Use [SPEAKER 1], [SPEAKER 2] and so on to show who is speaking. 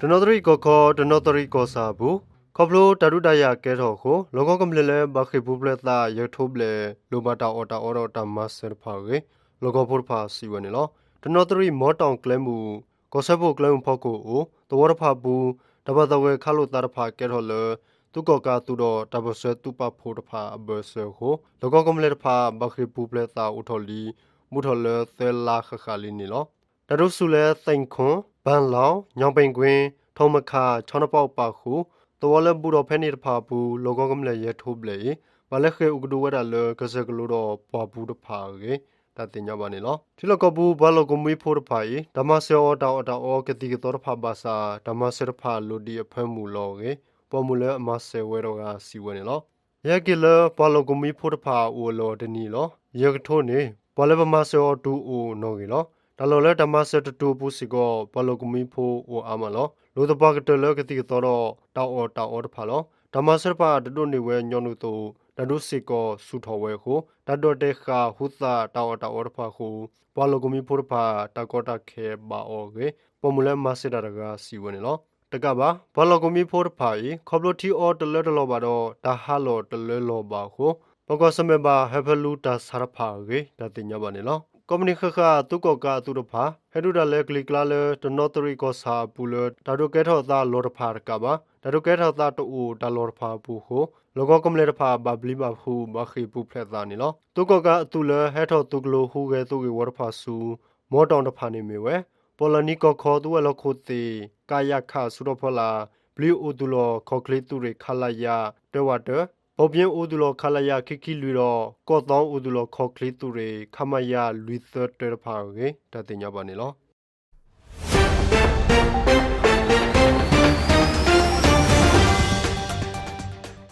[SPEAKER 1] Another coco, another cosabu, Coblo, Tarudaya Keto, Logo Camille, Baki Bubleta, Yotuble, Lubata Ota Orota Master Page, Logo Purpa, Sivanilla, another Moton Clemu, Cosabu Clem Poco, the water pabu, Tabatawe Kalu Tarapa Ketole, Tukoka Tudo, Tabose Tupa Purpa, Berserho, Logo Camille Pa, Baki Bubleta Utoli, Mutole, Thela Halinilo. တရုစုလဲသိန်ခွန်ဘန်လောင်ညောင်ပင်ကွင်းထုံမခါချောင်းပေါက်ပါခုတော်လဲဘူးတော်ဖဲနေတဖာဘူးလောကောကမလဲရထိုးပလေဘာလဲခဲဥကဒူဝဒလဲကစကလူတော်ပွားဘူးတဖာကေတတင်ညပါနေလောဒီလောကဘူးဘာလောကမွေးဖို့တဖာဤဓမ္မစောတောတောကတိကတော်တဖာဘာစာဓမ္မစေတဖာလူဒီအဖဲမူလောကေပေါ်မူလဲအမဆေဝဲတော်ကစီဝဲနေလောရကီလဘာလောကမွေးဖို့တဖာအိုလောတနီလောရကထိုးနေဘာလဲဗမစောတူအိုနော်ကေလောဒါလောလဲဓမ္မစတတူပုစီကောဘလကမီဖိုအိုအာမလောလိုတပကတလကတိတော်တောတဖာလောဓမ္မစရပါတတုနေဝဲညောနုတူတတုစီကောစုထောဝဲခုတတော်တေခါဟုသာတောတဖာခုဘလကမီဖိုဖာတကောတခဲဘာအောကေပမူလဲမစရရကစီဝနေလောတကပါဘလကမီဖိုဖာဤခေါပလိုတီအော်တလတလောပါတော့တဟာလောတလဲလောပါခုပကောစမေဘာဟေဖလူတာဆရဖာကေတတင်ညပါနေလောကော်မနီခခတုကောကတုရဖာဟဲဒူဒါလေကလီကလာလေတနော်တရီကောစာပူလတာဒိုကဲထောသားလော်ရဖာကဘာတာဒိုကဲထောသားတူတာလော်ရဖာပူခိုလောကောကမလေရဖာဘဘလီဘဖူဘခိပူဖလက်သားနီလောတုကောကအတူလေဟဲထောတုကလိုဟူကဲတုကေဝရဖာဆူမောတောင်တဖာနေမီဝဲပေါ်လနီကောခေါ်တူဝဲလောခိုတီကာယခဆူရဖလာဘလီအိုတူလောခေါကလီတူရီခလာယာတဝတ်ပေါ်ပြင်းအိုဒူလောခလာယာခိခိလူရောကောတောင်းအိုဒူလောခေါကလီတူရီခမယာလူသတ်တဲဖာကေတတင်ညပါနေလော